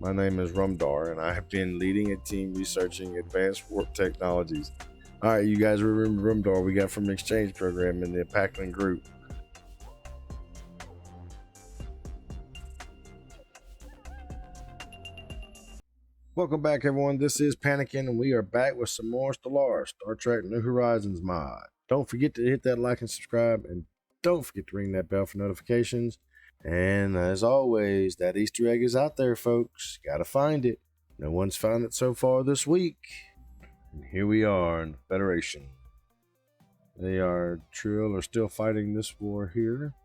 My name is RUMDAR, and I have been leading a team researching advanced warp technologies. All right, you guys remember RUMDAR we got from the exchange program in the Panickn group. Welcome back, everyone. This is Panickn, and we are back with some more Stellaris, Star Trek New Horizons mod. Don't forget to hit that like and subscribe, and don't forget to ring that bell for notifications. And as always, that Easter egg is out there, folks. Gotta find it. No one's found it so far this week. And here we are in the Federation. Trill are still fighting this war here.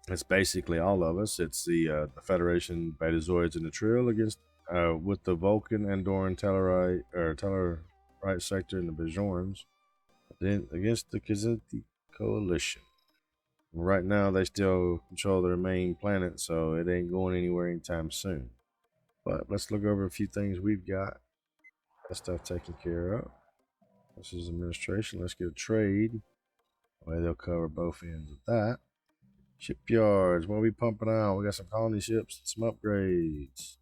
It's basically all of us. It's the Federation Betazoids and the Trill against with the Vulcan, Andorran, Tellarite sector and the Bajorans, then against the Kzinti coalition. Right now, they still control their main planet, so it ain't going anywhere anytime soon. But let's look over a few things we've got. That stuff taken care of. This is administration. Let's get a trade. Well, they'll cover both ends of that. Shipyards. What are we pumping out? We got some colony ships and some upgrades.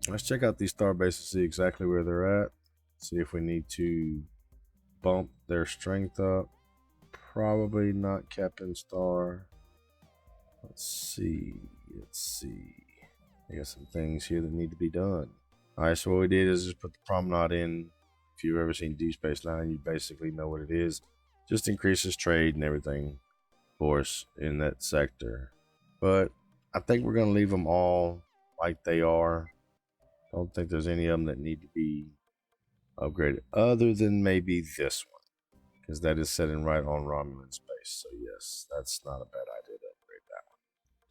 Let's check out these star bases, see exactly where they're at. See if we need to bump their strength up. Probably not Captain Star. Let's see. I got some things here that need to be done. Alright, so what we did is just put the promenade in. If you've ever seen Deep Space Nine, you basically know what it is. Just increases trade and everything for us in that sector. But I think we're going to leave them all like they are. I don't think there's any of them that need to be upgraded other than maybe this one, because that is sitting right on Romulan space. So yes, that's not a bad idea to upgrade that one.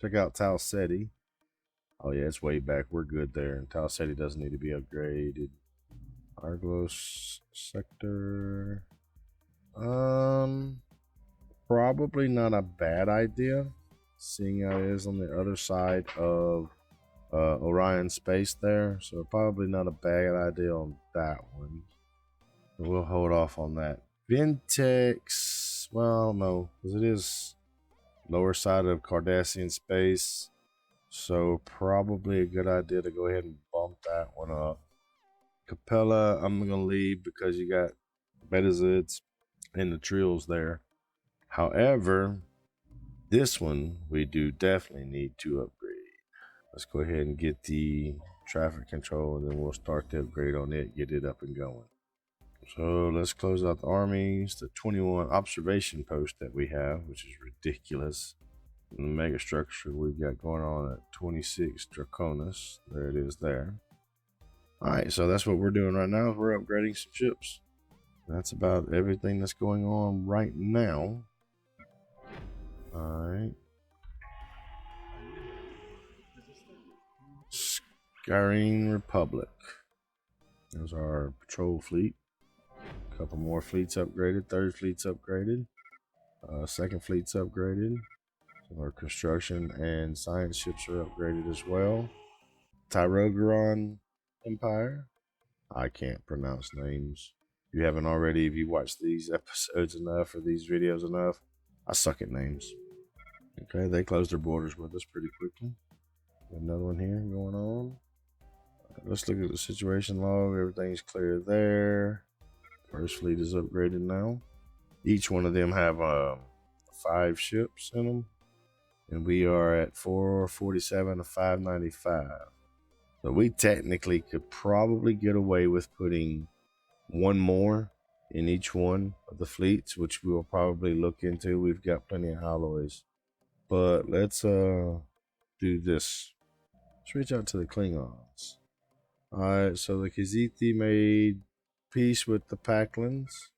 Check out Tau Ceti. Oh yeah, it's way back. We're good there. And Tau Ceti doesn't need to be upgraded. Argos sector. Probably not a bad idea, seeing how it is on the other side of Orion space there. So probably not a bad idea on that one. We'll hold off on that. Vintex, well, no, because it is lower side of Cardassian space, so probably a good idea to go ahead and bump that one up. Capella, I'm gonna leave because you got Betazoids and the Trills there. However, this one we do definitely need to upgrade. Let's go ahead and get the traffic control, and then we'll start the upgrade on it, get it up and going. So let's close out the armies, the 21 observation post that we have, which is ridiculous. And the mega structure we've got going on at 26 Draconis. There it is there. Alright, so that's what we're doing right now. We're upgrading some ships. That's about everything that's going on right now. Alright. Skyrene Republic. There's our patrol fleet. A couple more fleets upgraded. Third fleet's upgraded. Second fleet's upgraded. So our construction and science ships are upgraded as well. Tyrogaron Empire. I can't pronounce names. If you haven't already, if you watched these episodes enough or these videos enough, I suck at names. Okay, they closed their borders with us pretty quickly. Another one here going on. Let's look at the situation log. Everything's clear there. First fleet is upgraded now. Each one of them have 5 ships in them. And we are at 447 to 595. So we technically could probably get away with putting one more in each one of the fleets, which we will probably look into. We've got plenty of alloys. But let's do this. Let's reach out to the Klingons. Alright, so the Kzinti made peace with the Packlins.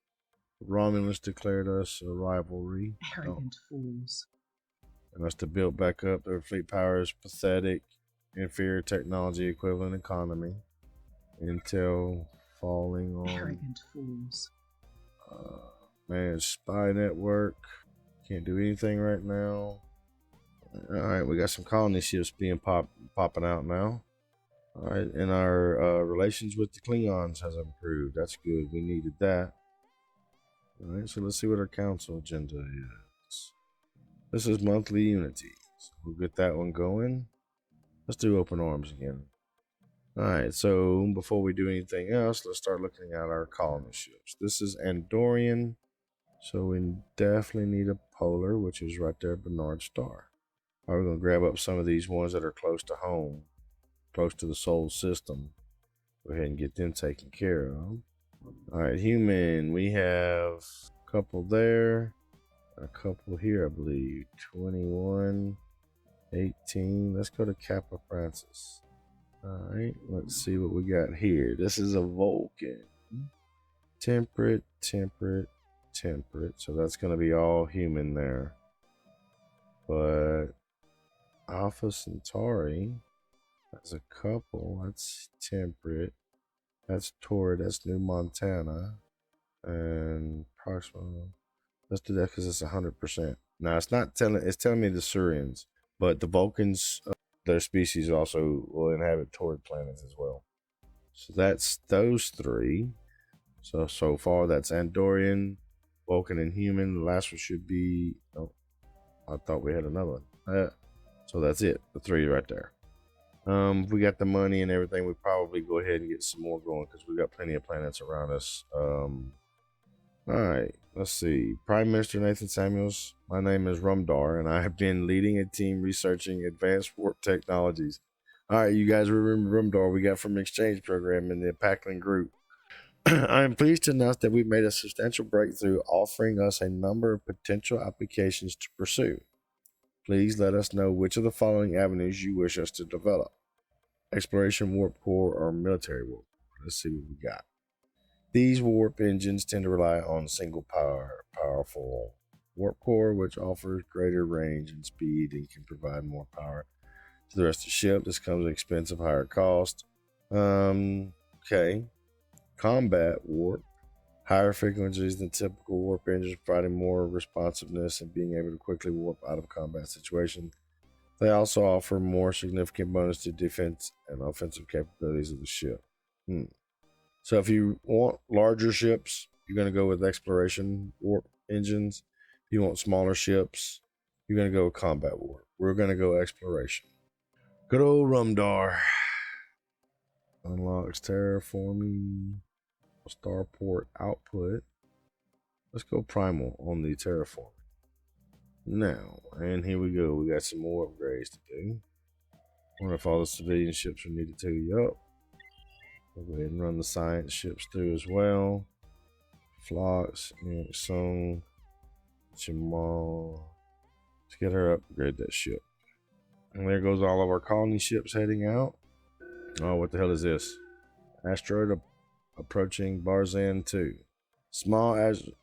The Romulans declared us a rivalry. Arrogant fools. And us to build back up their fleet power is pathetic. Inferior technology equivalent economy. Intel falling on. Arrogant fools. Managed spy network. Can't do anything right now. Alright, we got some colony ships being popping out now. Alright, and our relations with the Klingons has improved. That's good. We needed that. Alright, so let's see what our council agenda is. This is monthly unity. So we'll get that one going. Let's do open arms again. Alright, so before we do anything else, let's start looking at our colony ships. This is Andorian, so we definitely need a polar, which is right there, Bernard Star. Alright, we're going to grab up some of these ones that are close to home, close to the solar system. Go ahead and get them taken care of. Alright, human, we have a couple there, a couple here, I believe. 21, 18. Let's go to Kappa Francis. Alright, let's see what we got here. This is a Vulcan. Temperate, temperate, temperate. So that's going to be all human there. But Alpha Centauri, that's a couple. That's temperate. That's Torrid. That's New Montana. And Proxima. Let's do that because it's 100%. Now, it's not telling, it's telling me the Surians. But the Vulcans, their species also will inhabit Torrid planets as well. So that's those three. So far, that's Andorian, Vulcan, and human. The last one should be... Oh, I thought we had another one. So that's it. The three right there. If we got the money and everything, we probably go ahead and get some more going because we got plenty of planets around us. Alright, let's see. Prime Minister Nathan Samuels. My name is RUMDAR, and I have been leading a team researching advanced warp technologies. Alright, you guys remember RUMDAR we got from the exchange program in the Panickn group. I am pleased to announce that we've made a substantial breakthrough, offering us a number of potential applications to pursue. Please let us know which of the following avenues you wish us to develop. Exploration warp core or military warp core. Let's see what we got. These warp engines tend to rely on single powerful warp core, which offers greater range and speed and can provide more power to the rest of the ship. This comes at expensive, higher cost. Okay. Combat warp. Higher frequencies than typical warp engines, providing more responsiveness and being able to quickly warp out of combat situations. They also offer more significant bonus to defense and offensive capabilities of the ship. So if you want larger ships, you're going to go with exploration warp engines. If you want smaller ships, you're going to go with combat warp. We're going to go exploration. Good old RUMDAR. Unlocks terraforming, starport output. Let's go primal on the terraforming. Now, and here we go. We got some more upgrades to do. Wonder if all the civilian ships are needed to. Yup. We'll go ahead and run the science ships through as well. Phlox, Sung, Jamal. Let's get her upgrade that ship. And there goes all of our colony ships heading out. Oh, what the hell is this? Asteroid approaching Barzan 2. Small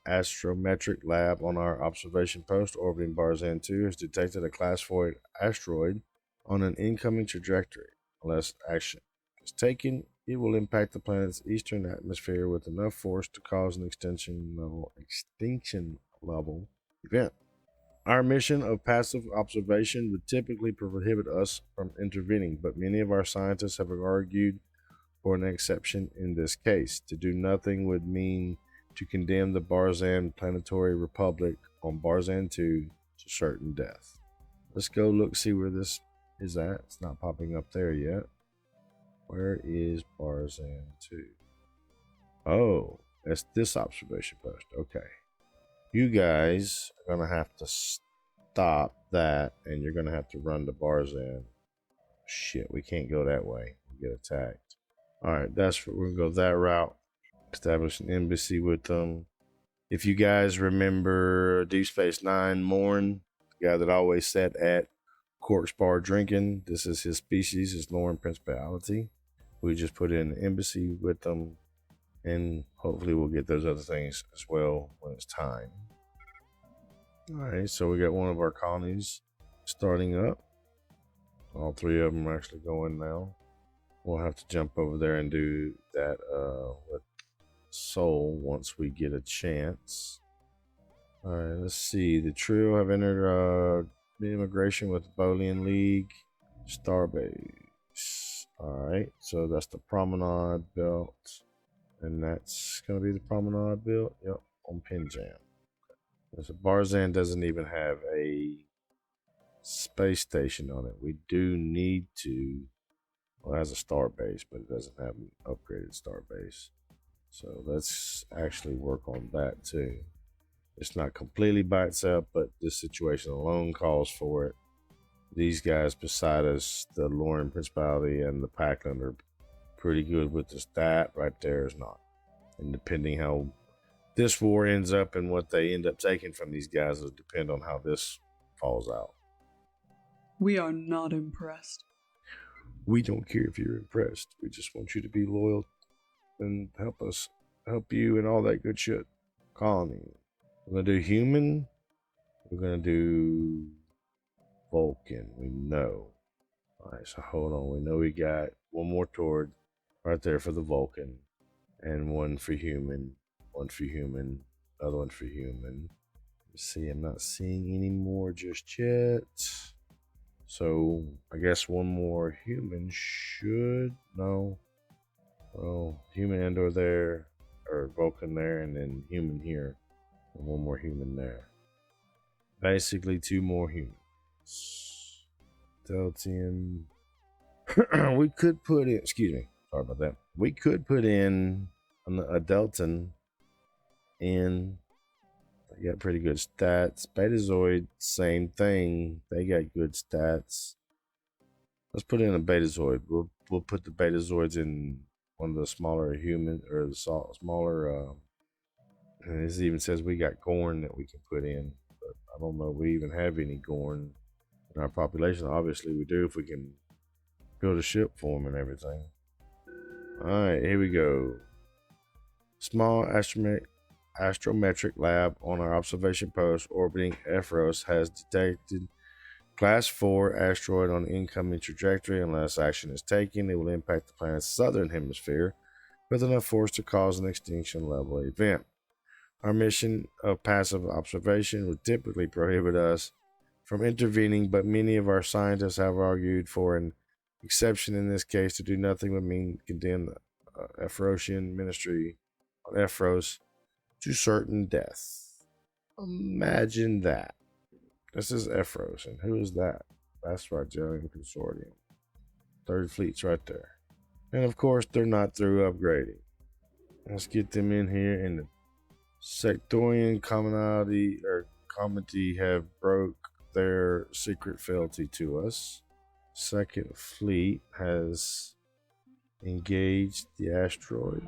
astrometric lab on our observation post orbiting Barzan 2 has detected a class 4 asteroid on an incoming trajectory. Unless action is taken, it will impact the planet's eastern atmosphere with enough force to cause an extinction level event. Our mission of passive observation would typically prohibit us from intervening, but many of our scientists have argued for an exception in this case. To do nothing would mean to condemn the Barzan Planetary Republic on Barzan 2 to certain death. Let's go look, see where this is at. It's not popping up there yet. Where is Barzan 2? Oh, that's this observation post. Okay. You guys are going to have to stop that, and you're going to have to run to Barzan. Shit, we can't go that way. We'll get attacked. Alright, we're going to go that route. Establish an embassy with them. If you guys remember Deep Space Nine, Morn, the guy that always sat at Cork's Bar drinking, this is his species, his Lauren Principality. We just put in an embassy with them, and hopefully we'll get those other things as well when it's time. Alright, so we got one of our colonies starting up. All three of them are actually going now. We'll have to jump over there and do that with Soul once we get a chance. Alright, let's see. The trio have entered immigration with the Bolian League Starbase. Alright, so that's the Promenade Belt. And that's going to be the Promenade Belt. Yep, on Pinjam. So Barzan doesn't even have a space station on it. We do need to Well, it has a star base, but it doesn't have an upgraded star base. So let's actually work on that too. It's not completely by itself, but this situation alone calls for it. These guys beside us, the Lauren Principality and the Panickn, are pretty good with the stat. Right there is not. And depending how this war ends up and what they end up taking from these guys will depend on how this falls out. We are not impressed. We don't care if you're impressed. We just want you to be loyal and help us, help you, and all that good shit. Colony. We're gonna do human. We're gonna do Vulcan. We know. All right, so hold on. We know we got one more toward right there for the Vulcan, and one for human, one for human, other one for human. Let's see, I'm not seeing any more just yet. So I guess one more human should no. Well, human Andor there, or Vulcan there, and then human here, and one more human there. Basically, two more humans. Deltian. We could put in. Excuse me. Sorry about that. We could put in a Deltan in. They got pretty good stats. Betazoid, same thing. They got good stats. Let's put in a Betazoid. We'll put the Betazoids in one of the smaller human or the smaller. And this even says we got Gorn that we can put in, but I don't know if we even have any Gorn in our population. Obviously, we do if we can build a ship for them and everything. All right, here we go. Small astrometric lab on our observation post orbiting Ephros has detected Class 4 asteroid on incoming trajectory. Unless action is taken, it will impact the planet's southern hemisphere with enough force to cause an extinction level event. Our mission of passive observation would typically prohibit us from intervening, but many of our scientists have argued for an exception in this case. To do nothing would mean condemn the Ephrosian ministry on Ephros to certain death. Imagine that. This is Ephros, and who is that? That's Rogelian Consortium. Third Fleet's right there. And of course, they're not through upgrading. Let's get them in here. And the Sectorian Commonality or Comity have broke their secret fealty to us. Second Fleet has engaged the asteroid.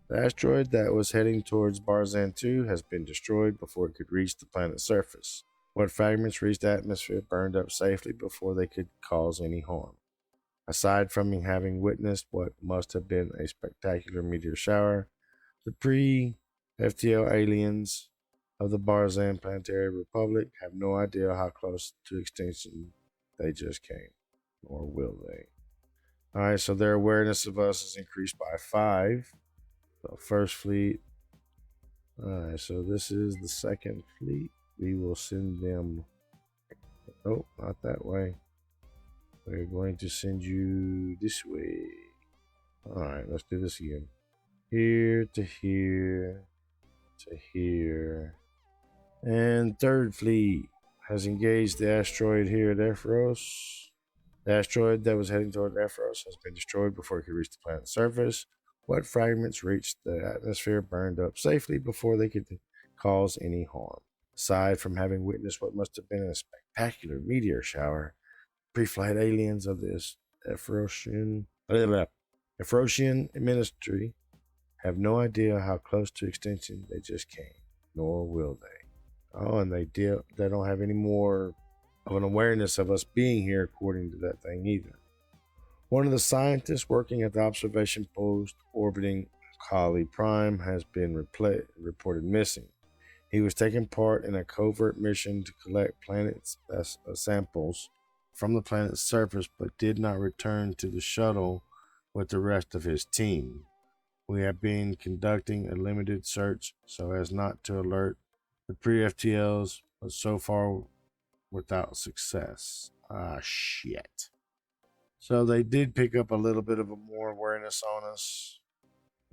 The asteroid that was heading towards Barzan 2 has been destroyed before it could reach the planet's surface. What fragments reached the atmosphere burned up safely before they could cause any harm. Aside from having witnessed what must have been a spectacular meteor shower, the pre-FTL aliens of the Barzan Planetary Republic have no idea how close to extinction they just came, nor will they. Alright, so their awareness of us is increased by 5. So First Fleet. Alright, so this is the Second Fleet. We will send them. Oh, not that way. We're going to send you this way. Alright, let's do this again. Here to here to here. And Third Fleet has engaged the asteroid here at Ephros. The asteroid that was heading toward Ephros has been destroyed before it could reach the planet's surface. What fragments reached the atmosphere burned up safely before they could cause any harm. Aside from having witnessed what must have been a spectacular meteor shower, pre-flight aliens of this Ephrosian ministry have no idea how close to extinction they just came, nor will they. Oh, and they don't have any more of an awareness of us being here according to that thing either. One of the scientists working at the observation post orbiting Kali Prime has been reported missing. He was taking part in a covert mission to collect planet samples from the planet's surface, but did not return to the shuttle with the rest of his team. We have been conducting a limited search so as not to alert the pre-FTLs, but so far without success. Ah, shit. So they did pick up a little bit of a more awareness on us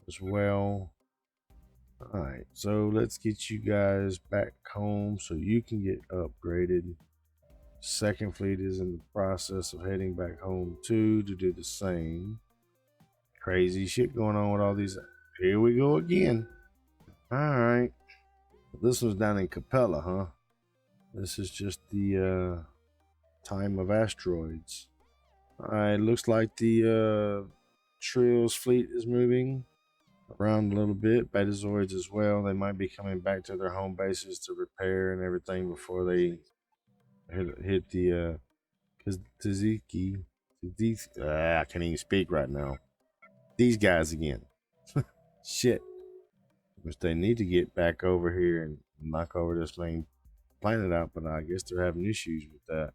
as well. Alright, so let's get you guys back home so you can get upgraded. Second fleet is in the process of heading back home too to do the same. Crazy shit going on with all these. Here we go again. All right. This was down in Capella, huh? This is just the time of asteroids. All right. Looks like the Trill's fleet is moving around a little bit. Betazoids as well. They might be coming back to their home bases to repair and everything before they hit the Taziki. I can't even speak right now. These guys again. Shit. Which they need to get back over here and knock over this main planet out, but I guess they're having issues with that.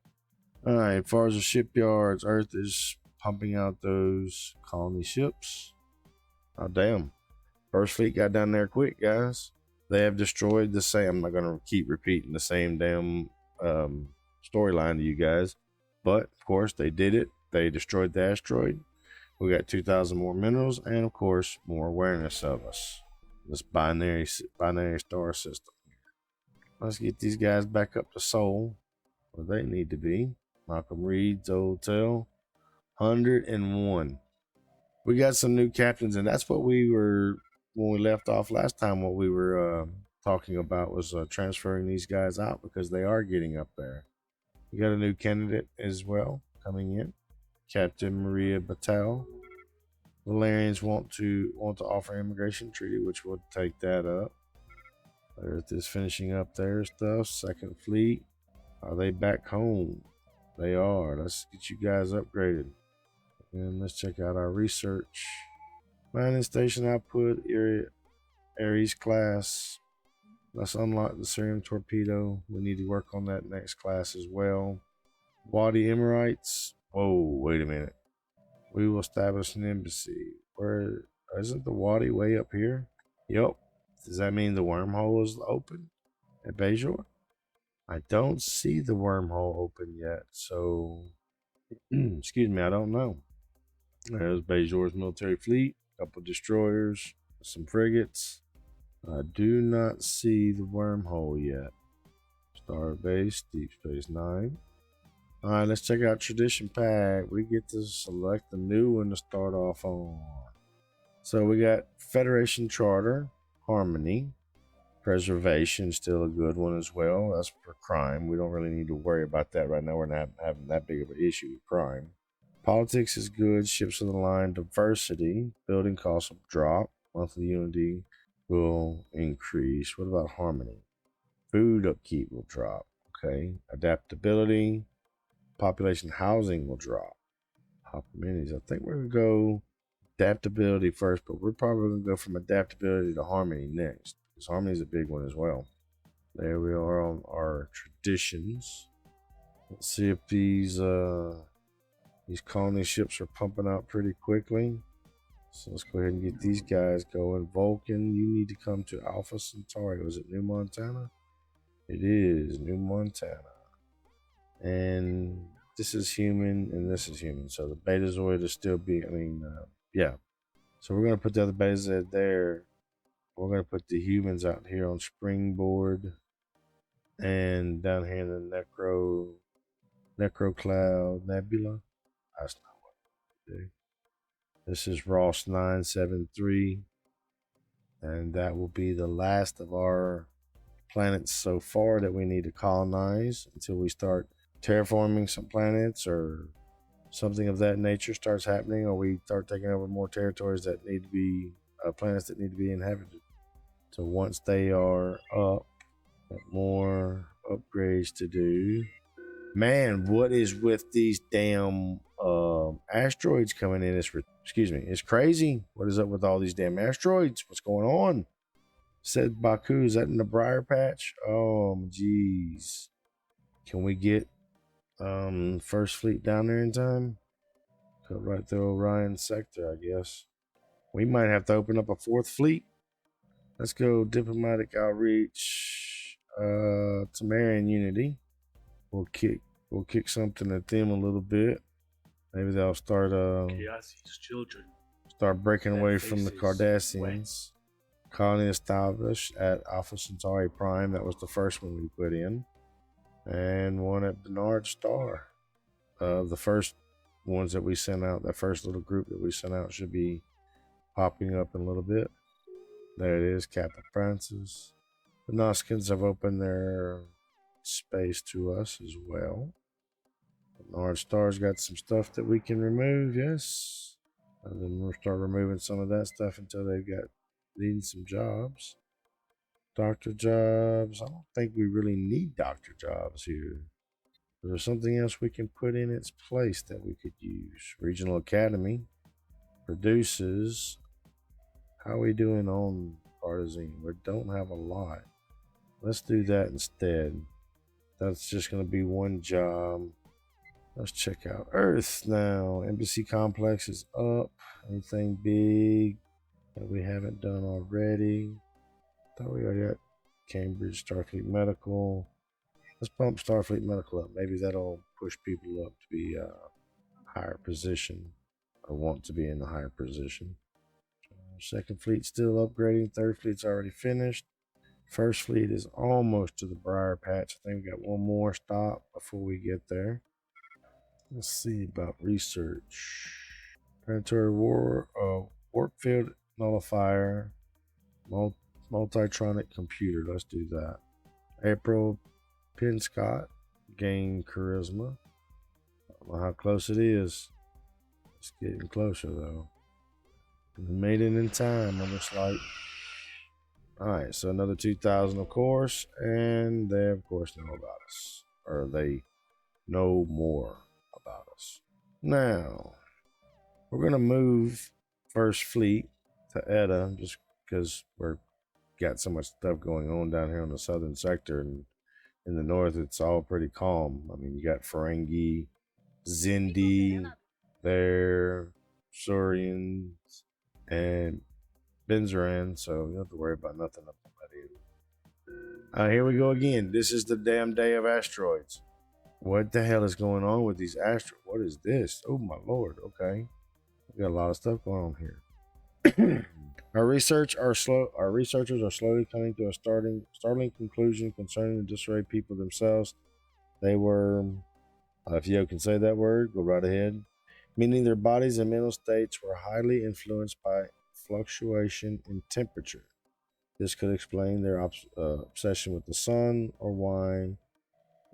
Alright, as far as the shipyards, Earth is pumping out those colony ships. Oh damn. First fleet got down there quick, guys. They have destroyed the same. I'm not gonna keep repeating the same damn storyline to you guys. But of course they did it. They destroyed the asteroid. We got 2,000 more minerals and of course more awareness of us. This binary star system. Let's get these guys back up to Sol, where they need to be. Malcolm Reed's hotel. 101. We got some new captains, and that's what we were when we left off last time. What we were talking about was transferring these guys out because they are getting up there. We got a new candidate as well coming in, Captain Maria Batal. Valerians want to offer immigration treaty, which will take that up. Earth is finishing up their stuff. Second fleet, are they back home? They are. Let's get you guys upgraded, and let's check out our research. Mining station output, Ares class. Let's unlock the Serum torpedo. We need to work on that next class as well. Wadi Emirites. Whoa, wait a minute. We will establish an embassy. Where isn't the Wadi way up here? Yep. Does that mean the wormhole is open at Bajor? I don't see the wormhole open yet, so excuse me, I don't know. There's Bajor's military fleet, a couple destroyers, some frigates. I do not see the wormhole yet. Starbase, Deep Space Nine. Alright, let's check out Tradition Pack. We get to select the new one to start off on. So we got Federation Charter, Harmony, Preservation, still a good one as well. That's for crime. We don't really need to worry about that right now. We're not having that big of an issue with crime. Politics is good. Ships of the line. Diversity. Building costs will drop. Monthly unity will increase. What about Harmony? Food upkeep will drop. Okay. Adaptability. Population housing will drop. Hop minis. I think we're going to go adaptability first, but we're probably going to go from adaptability to Harmony next. Because Harmony is a big one as well. There we are on our traditions. Let's see if these colony ships are pumping out pretty quickly. So let's go ahead and get these guys going. Vulcan, you need to come to Alpha Centauri. Was it New Montana? It is New Montana. And this is human and this is human. So the Betazoid is still being, yeah. So we're going to put the other Betazoid there. We're going to put the humans out here on Springboard. And down here in the Necro Cloud Nebula. That's not what we do. This is Ross 973. And that will be the last of our planets so far that we need to colonize until we start terraforming some planets or something of that nature starts happening, or we start taking over more territories that need to be planets that need to be inhabited. So once they are up, more upgrades to do. Man, what is with these damn asteroids coming in? It's crazy. What is up with all these damn asteroids? What's going on? Said Baku, is that in the Briar Patch? Oh, jeez. Can we get First Fleet down there in time? Cut right through Orion sector, I guess. We might have to open up a fourth fleet. Let's go diplomatic outreach. Tamarian Unity. We'll kick something at them a little bit. Maybe they'll start children. Start breaking away from the Cardassians. Colony established at Alpha Centauri Prime. That was the first one we put in. and one at Bernard Star. The first ones that we sent out, that first little group that we sent out, should be popping up in a little bit. There it is, Captain Francis. The Noskins have opened their space to us as well. Bernard Star's got some stuff that we can remove, yes. And then we'll start removing some of that stuff until they've got needing some jobs. Doctor jobs. I don't think we really need doctor jobs here. There's something else we can put in its place that we could use. Regional Academy produces. How are we doing on Partisan? We don't have a lot. Let's do that instead. That's just going to be one job. Let's check out Earth now. Embassy Complex is up. Anything big that we haven't done already? Thought we already got Cambridge Starfleet Medical. Let's bump Starfleet Medical up. Maybe that'll push people up to be a higher position, or want to be in a higher position. Second fleet still upgrading. Third fleet's already finished. First fleet is almost to the Briar Patch. I think we got one more stop before we get there. Let's see about research. Planetary warp field nullifier, multitronic computer. Let's do that. April Pinscott gain charisma. I don't know how close it is. It's getting closer though. We made it in time, it looks like. Alright, so another 2,000 of course, and they of course know about us. Or they know more about us. Now, we're gonna move First Fleet to Edda just because we're got so much stuff going on down here on the southern sector, and in the north it's all pretty calm. I mean, you got Ferengi, Zindi, there, Saurians, and Benzeran, so you don't have to worry about nothing up that either. Here we go again. This is the damn day of asteroids. What the hell is going on with these asteroids? What is this? Oh my lord. Okay, we got a lot of stuff going on here. Our researchers are slowly coming to a startling conclusion concerning the disarray people themselves. They were, if you can say that word, go right ahead. Meaning their bodies and mental states were highly influenced by fluctuation in temperature. This could explain their obsession with the sun, or why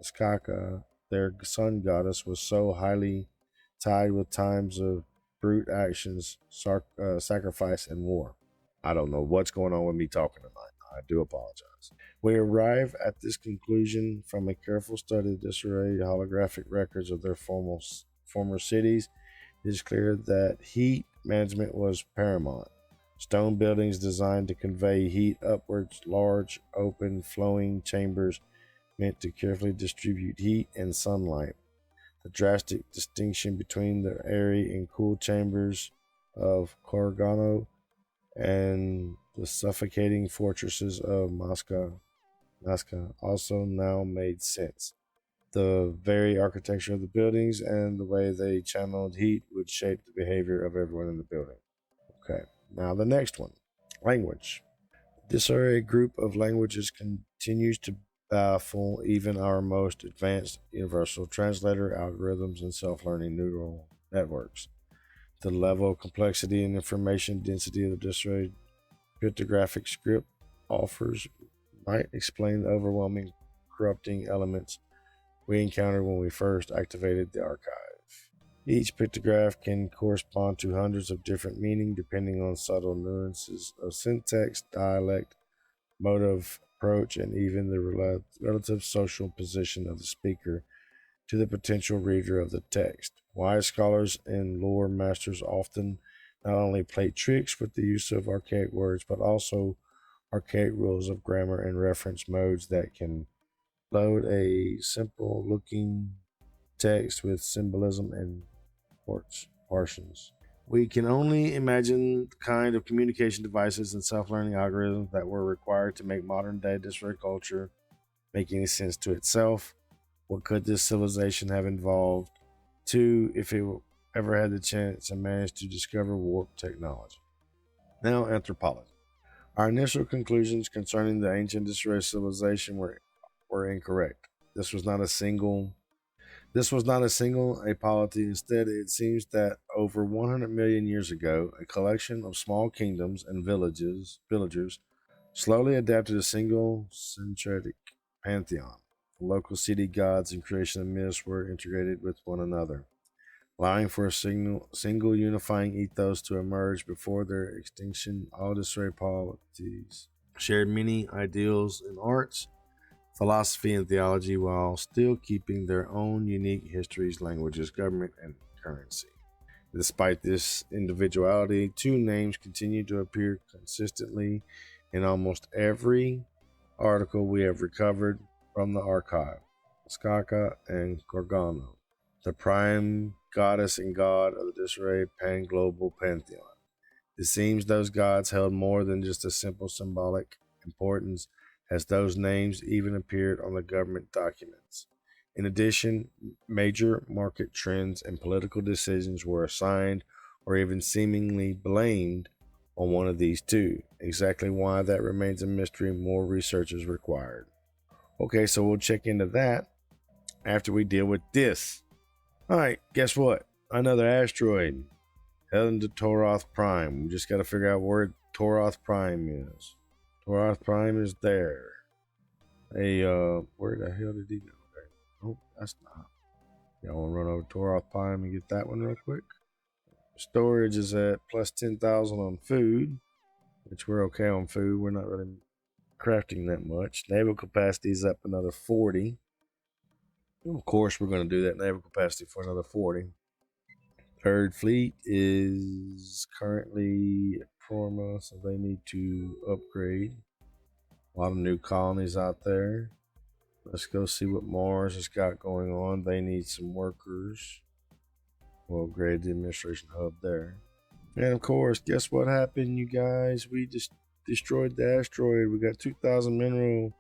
Skaka, their sun goddess, was so highly tied with times of brute actions, sacrifice, and war. I don't know what's going on with me talking tonight. I do apologize. We arrive at this conclusion from a careful study of disarray holographic records of their former cities. It is clear that heat management was paramount. Stone buildings designed to convey heat upwards, large, open, flowing chambers meant to carefully distribute heat and sunlight. The drastic distinction between the airy and cool chambers of Corgano and the suffocating fortresses of Nazca also now made sense. The very architecture of the buildings and the way they channeled heat would shape the behavior of everyone in the building. Okay, now the next one. Language. This array group of languages continues to baffle even our most advanced universal translator algorithms and self-learning neural networks. The level of complexity and information density of the disarray cryptographic script offers might explain the overwhelming corrupting elements we encountered when we first activated the archive. Each pictograph can correspond to hundreds of different meanings depending on subtle nuances of syntax, dialect, mode of approach, and even the relative social position of the speaker to the potential reader of the text. Wise scholars and lore masters often not only play tricks with the use of archaic words, but also archaic rules of grammar and reference modes that can load a simple looking text with symbolism and portions. We can only imagine the kind of communication devices and self-learning algorithms that were required to make modern day disarray culture make any sense to itself. What could this civilization have evolved to if it ever had the chance and managed to discover warp technology? Now, anthropology. Our initial conclusions concerning the ancient disarray civilization were incorrect. this was not a single polity. Instead, it seems that over 100 million years ago, a collection of small kingdoms and villagers slowly adapted a single centric pantheon. The local city gods and creation of myths were integrated with one another, allowing for a single unifying ethos to emerge. Before their extinction. All disarray polities shared many ideals in arts, philosophy, and theology, while still keeping their own unique histories, languages, government, and currency. Despite this individuality, two names continue to appear consistently in almost every article we have recovered from the archive: Skaka and Gorgano, the prime goddess and god of the disarray pan-global pantheon. It seems those gods held more than just a simple symbolic importance, as those names even appeared on the government documents. In addition, major market trends and political decisions were assigned or even seemingly blamed on one of these two. Exactly why that remains a mystery. More research is required. Okay, so we'll check into that after we deal with this. Alright, guess what? Another asteroid heading to Toroth Prime. We just got to figure out where Toroth Prime is. Toroth Prime is there. Hey, where the hell did he go? Oh, that's not. Y'all want to run over Toroth Prime and get that one real quick? Storage is at plus 10,000 on food, which we're okay on food. We're not really crafting that much. Naval capacity is up another 40. Of course, we're going to do that naval capacity for another 40. Third fleet is currently at Proma, so they need to upgrade. A lot of new colonies out there. Let's go see what Mars has got going on. They need some workers. We'll upgrade the administration hub there. And of course, guess what happened, you guys? We just destroyed the asteroid. We got 2,000 minerals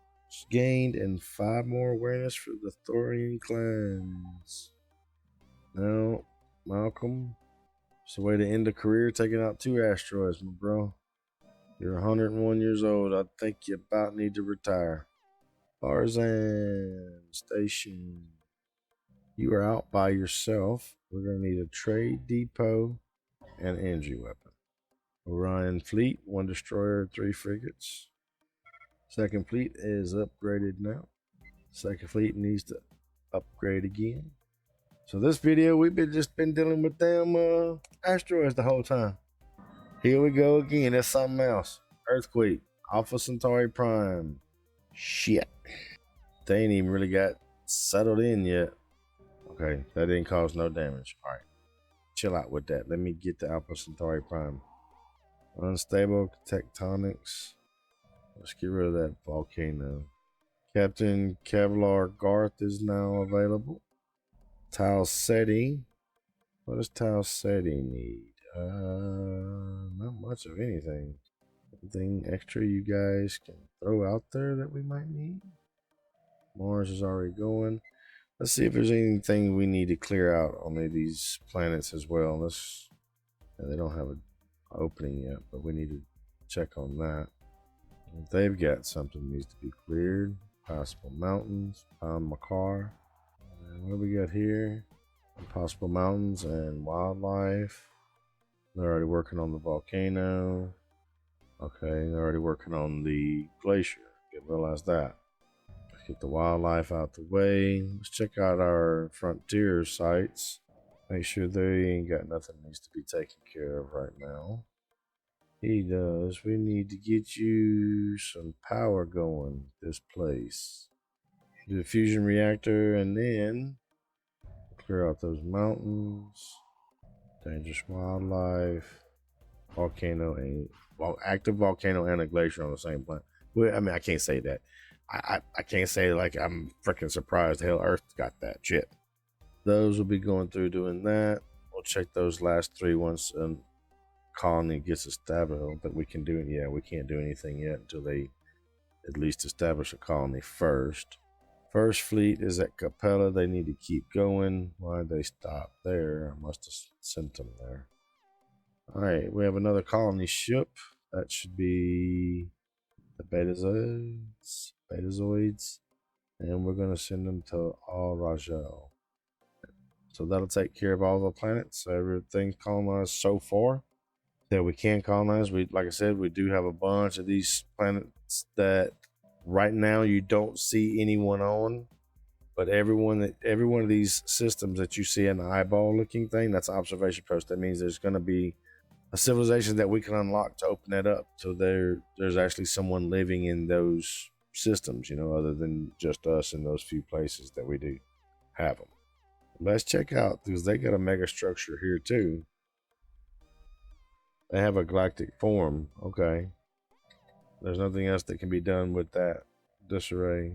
gained and 5 more awareness for the Thorian clans. Now, Malcolm, it's the way to end a career, taking out 2 asteroids, my bro. You're 101 years old. I think you about need to retire. Tarzan Station. You are out by yourself. We're going to need a trade depot and energy weapon. Orion Fleet, 1 destroyer, 3 frigates. Second fleet is upgraded now. Second fleet needs to upgrade again. So this video, we've just been dealing with them asteroids the whole time. Here we go again. That's something else. Earthquake. Alpha Centauri Prime. Shit. They ain't even really got settled in yet. Okay, that didn't cause no damage. All right. Chill out with that. Let me get the Alpha Centauri Prime. Unstable tectonics. Let's get rid of that volcano. Captain Kevlar Garth is now available. Talseti. What does Talseti need? Not much of anything. Anything extra you guys can throw out there that we might need? Mars is already going. Let's see if there's anything we need to clear out on these planets as well. They don't have an opening yet, but we need to check on that. They've got something that needs to be cleared. Possible mountains. Found my car. And what do we got here? Impossible mountains and wildlife. They're already working on the volcano. Okay, they're already working on the glacier. Didn't realize that. Let's get the wildlife out the way. Let's check out our frontier sites. Make sure they ain't got nothing that needs to be taken care of right now. He does. We need to get you some power going this place. Do the fusion reactor and then clear out those mountains. Dangerous wildlife. Volcano and active volcano and a glacier on the same planet. Well, I mean, I can't say that. I can't say like I'm freaking surprised. Hell, Earth got that shit. Those will be going through doing that. We'll check those last 3 once a colony gets established. I don't think we can do it. Yeah, we can't do anything yet until they at least establish a colony first. First fleet is at Capella. They need to keep going. Why'd they stop there? I must have sent them there. All right, we have another colony ship. That should be the Betazoids. and we're going to send them to Al Rajal. So that'll take care of all the planets. Everything's colonized so far that we can colonize. Like I said, we do have a bunch of these planets that right now you don't see anyone on, but every one of these systems that you see in the eyeball looking thing, that's an observation post. That means there's going to be a civilization that we can unlock to open that up. So there's actually someone living in those systems, other than just us in those few places that we do have them. Let's check out, because they got a mega structure here too. They have a galactic form. Okay. There's nothing else that can be done with that disarray.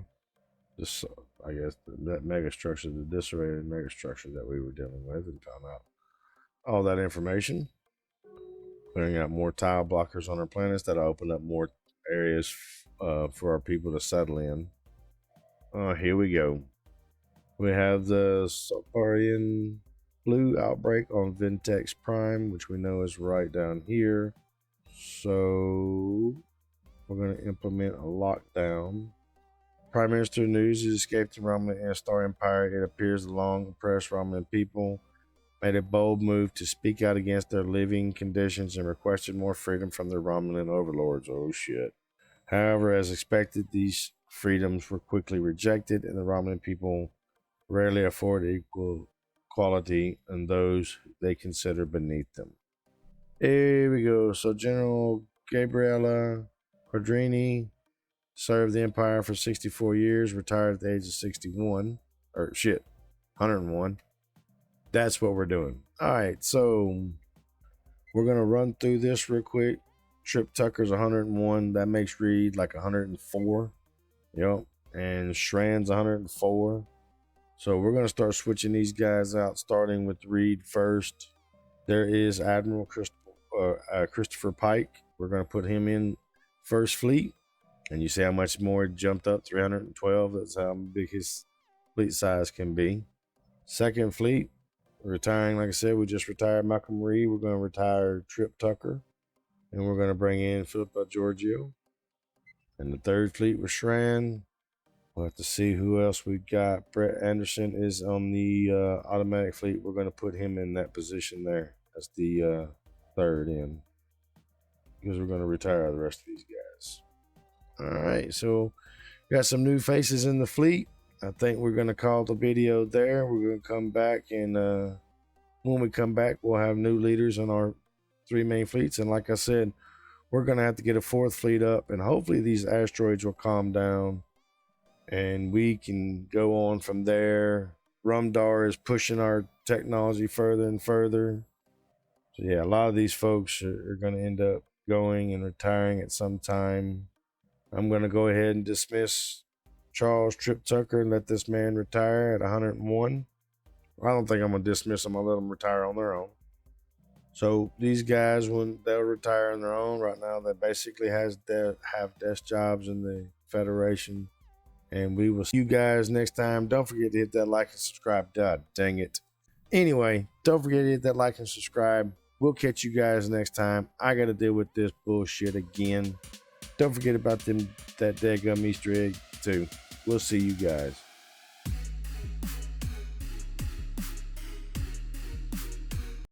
I guess that mega structure, the disarray mega structure that we were dealing with, and found out all that information. Clearing out more tile blockers on our planets that'll open up more areas for our people to settle in. Here we go. We have the Solparian Blue outbreak on Ventex Prime, which we know is right down here. So we're going to implement a lockdown. Prime Minister news has escaped the Romulan and Star Empire. It appears the long oppressed Romulan people made a bold move to speak out against their living conditions and requested more freedom from their Romulan overlords. Oh shit. However, as expected, these freedoms were quickly rejected, and the Romulan people rarely afford equality in those they consider beneath them. Here we go. So General Gabriella Quadrini served the Empire for 64 years, retired at the age of 61. 101. That's what we're doing. All right, so we're going to run through this real quick. Trip Tucker's 101. That makes Reed like 104. Yep. And Shran's 104. So we're going to start switching these guys out, starting with Reed first. There is Admiral Christopher Pike. We're going to put him in First Fleet. And you see how much more it jumped up, 312. That's how big his fleet size can be. Second Fleet, retiring, like I said, we just retired Malcolm Reed. We're going to retire Trip Tucker. And we're going to bring in Philippa Giorgio. And the Third Fleet was Shran. We'll have to see who else we got. Brett Anderson is on the automatic fleet. We're going to put him in that position there. That's the third in. Because we're going to retire the rest of these guys. All right, so got some new faces in the fleet. I think we're going to call the video there. We're going to come back, and when we come back, we'll have new leaders on our 3 main fleets. And like I said, we're going to have to get a 4th fleet up, and hopefully these asteroids will calm down and we can go on from there. RUMDAR is pushing our technology further and further. So yeah, a lot of these folks are going to end up going and retiring at some time. I'm going to go ahead and dismiss Charles Trip Tucker and let this man retire at 101. I don't think I'm going to dismiss them. I'll let them retire on their own. So these guys, when they'll retire on their own, right now they basically have desk jobs in the Federation. And we will see you guys next time. Don't forget to hit that like and subscribe. God dang it. Anyway, don't forget to hit that like and subscribe. We'll catch you guys next time. I got to deal with this bullshit again. Don't forget about that daggum Easter egg too. We'll see you guys.